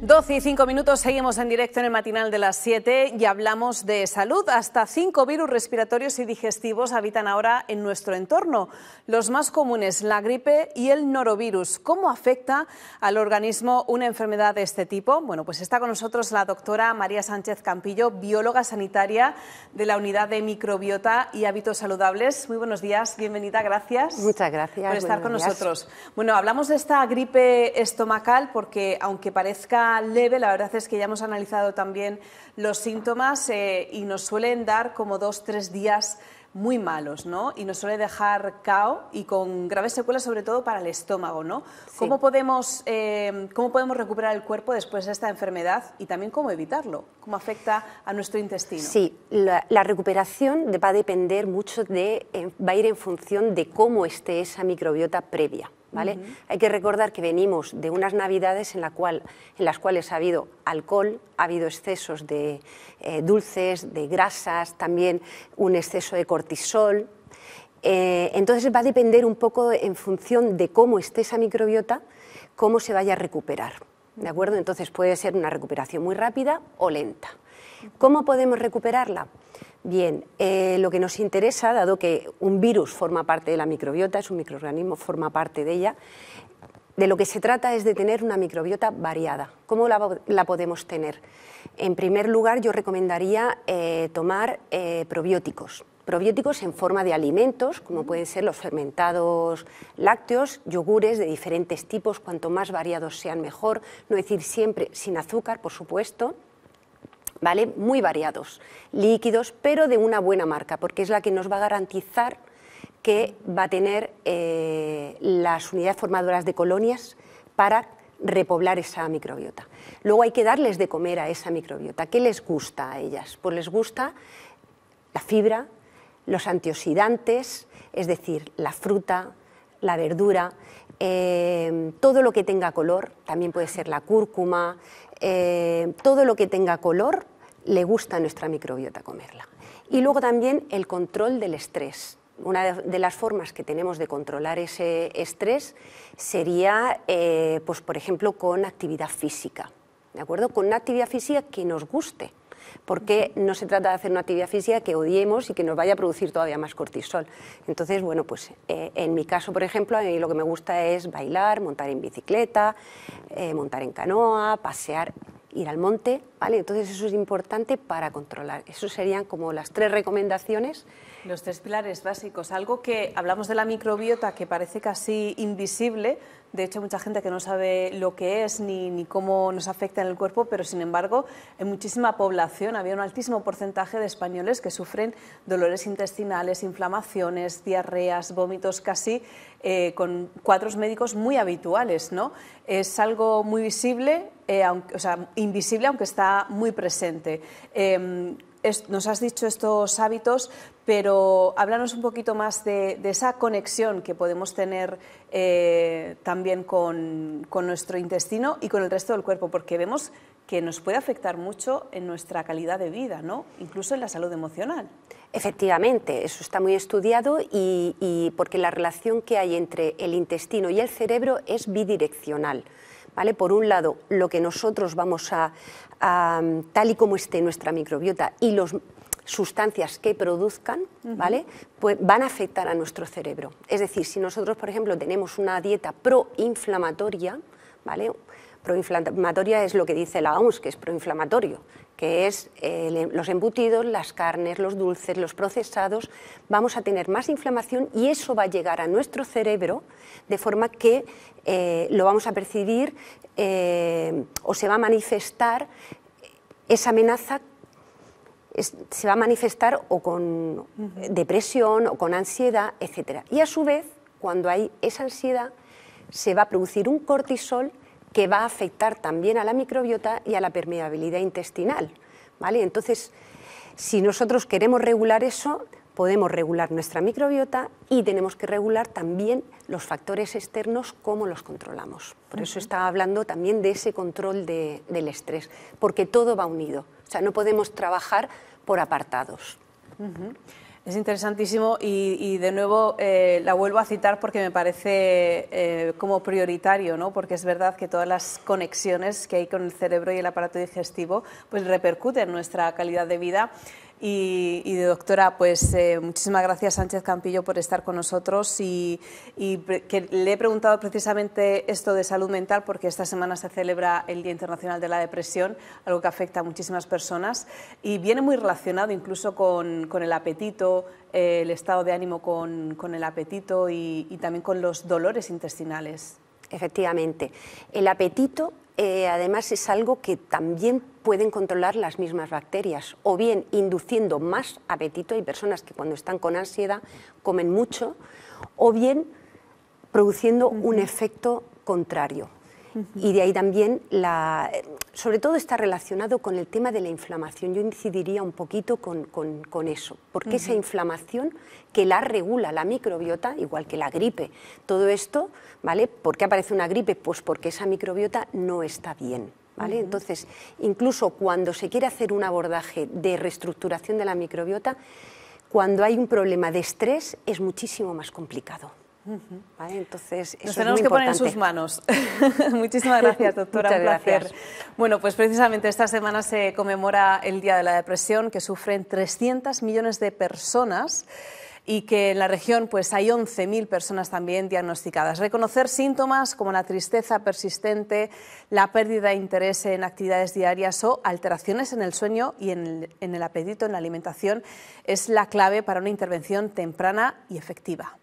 12:05, seguimos en directo en el matinal de las 7 y hablamos de salud. Hasta 5 virus respiratorios y digestivos habitan ahora en nuestro entorno. Los más comunes, la gripe y el norovirus. ¿Cómo afecta al organismo una enfermedad de este tipo? Bueno, pues está con nosotros la doctora María Sánchez Campillo, bióloga sanitaria de la Unidad de Microbiota y Hábitos Saludables. Muy buenos días, bienvenida, gracias. Muchas gracias por estar con nosotros. Bueno, hablamos de esta gripe estomacal porque, aunque parezca leve, la verdad es que ya hemos analizado también los síntomas y nos suelen dar como 2-3 días muy malos, ¿no? Y nos suele dejar cao y con graves secuelas, sobre todo para el estómago, ¿no? Sí. ¿Cómo podemos recuperar el cuerpo después de esta enfermedad y también cómo evitarlo? ¿Cómo afecta a nuestro intestino? Sí, la recuperación va a depender mucho va a ir en función de cómo esté esa microbiota previa. ¿Vale? Hay que recordar que venimos de unas navidades en las cuales ha habido alcohol, ha habido excesos de dulces, de grasas, también un exceso de cortisol. Entonces va a depender un poco en función de cómo esté esa microbiota, cómo se vaya a recuperar. ¿De acuerdo? Entonces puede ser una recuperación muy rápida o lenta. ¿Cómo podemos recuperarla? Bien, lo que nos interesa, dado que un virus forma parte de la microbiota, es un microorganismo, forma parte de ella, de lo que se trata es de tener una microbiota variada. ¿Cómo la podemos tener? En primer lugar, yo recomendaría tomar probióticos. Probióticos en forma de alimentos, como pueden ser los fermentados lácteos, yogures de diferentes tipos, cuanto más variados sean mejor, no decir siempre sin azúcar, por supuesto. ¿Vale? Muy variados, líquidos, pero de una buena marca, porque es la que nos va a garantizar que va a tener las unidades formadoras de colonias para repoblar esa microbiota. Luego hay que darles de comer a esa microbiota. ¿Qué les gusta a ellas? Pues les gusta la fibra, los antioxidantes, es decir, la fruta, la verdura, todo lo que tenga color, también puede ser la cúrcuma, todo lo que tenga color le gusta a nuestra microbiota comerla. Y luego también el control del estrés. Una de las formas que tenemos de controlar ese estrés sería, pues, por ejemplo, con actividad física. ¿De acuerdo? Con una actividad física que nos guste. Porque no se trata de hacer una actividad física que odiemos y que nos vaya a producir todavía más cortisol. Entonces, bueno, pues en mi caso, por ejemplo, a mí lo que me gusta es bailar, montar en bicicleta, montar en canoa, pasear, ir al monte, ¿vale? Entonces eso es importante para controlar. Eso serían como las 3 recomendaciones. Los 3 pilares básicos. Algo que hablamos de la microbiota que parece casi invisible. De hecho, mucha gente que no sabe lo que es ni cómo nos afecta en el cuerpo, pero sin embargo, en muchísima población había un altísimo porcentaje de españoles que sufren dolores intestinales, inflamaciones, diarreas, vómitos, casi con cuadros médicos muy habituales, ¿no? Es algo muy visible, invisible, aunque está muy presente. Nos has dicho estos hábitos, pero háblanos un poquito más de esa conexión que podemos tener también con nuestro intestino y con el resto del cuerpo, porque vemos que nos puede afectar mucho en nuestra calidad de vida, ¿no? Incluso en la salud emocional. Efectivamente, eso está muy estudiado y porque la relación que hay entre el intestino y el cerebro es bidireccional. ¿Vale? Por un lado, lo que nosotros vamos tal y como esté nuestra microbiota y las sustancias que produzcan, ¿vale? Pues van a afectar a nuestro cerebro. Es decir, si nosotros, por ejemplo, tenemos una dieta proinflamatoria, ¿vale? Proinflamatoria es lo que dice la OMS, que es proinflamatorio, que es los embutidos, las carnes, los dulces, los procesados. Vamos a tener más inflamación y eso va a llegar a nuestro cerebro de forma que lo vamos a percibir o se va a manifestar esa amenaza. Se va a manifestar o con depresión o con ansiedad, etc. Y a su vez, cuando hay esa ansiedad, se va a producir un cortisol que va a afectar también a la microbiota y a la permeabilidad intestinal, ¿vale? Entonces, si nosotros queremos regular eso, podemos regular nuestra microbiota y tenemos que regular también los factores externos, cómo los controlamos. Por eso estaba hablando también de ese control del estrés, porque todo va unido. O sea, no podemos trabajar por apartados. Es interesantísimo y de nuevo la vuelvo a citar porque me parece como prioritario, ¿no? Porque es verdad que todas las conexiones que hay con el cerebro y el aparato digestivo pues repercuten en nuestra calidad de vida. Y doctora, pues muchísimas gracias Sánchez Campillo por estar con nosotros y que le he preguntado precisamente esto de salud mental porque esta semana se celebra el Día Internacional de la Depresión, algo que afecta a muchísimas personas y viene muy relacionado incluso con el apetito, el estado de ánimo con el apetito y también con los dolores intestinales. Efectivamente, el apetito además es algo que también pueden controlar las mismas bacterias, o bien induciendo más apetito, hay personas que cuando están con ansiedad comen mucho, o bien produciendo un efecto contrario. Y de ahí también, sobre todo está relacionado con el tema de la inflamación. Yo incidiría un poquito con eso, porque esa inflamación que la regula la microbiota, igual que la gripe, todo esto, ¿vale? ¿Por qué aparece una gripe? Pues porque esa microbiota no está bien, ¿vale? Entonces, incluso cuando se quiere hacer un abordaje de reestructuración de la microbiota, cuando hay un problema de estrés es muchísimo más complicado. ¿Vale? Entonces, eso nos tenemos que poner en sus manos. Muchísimas gracias, doctora. Muchas un placer. gracias. Bueno, pues precisamente esta semana se conmemora el Día de la Depresión, que sufren 300 millones de personas y que en la región pues hay 11.000 personas también diagnosticadas. Reconocer síntomas como la tristeza persistente, la pérdida de interés en actividades diarias o alteraciones en el sueño y en el apetito, en la alimentación, es la clave para una intervención temprana y efectiva.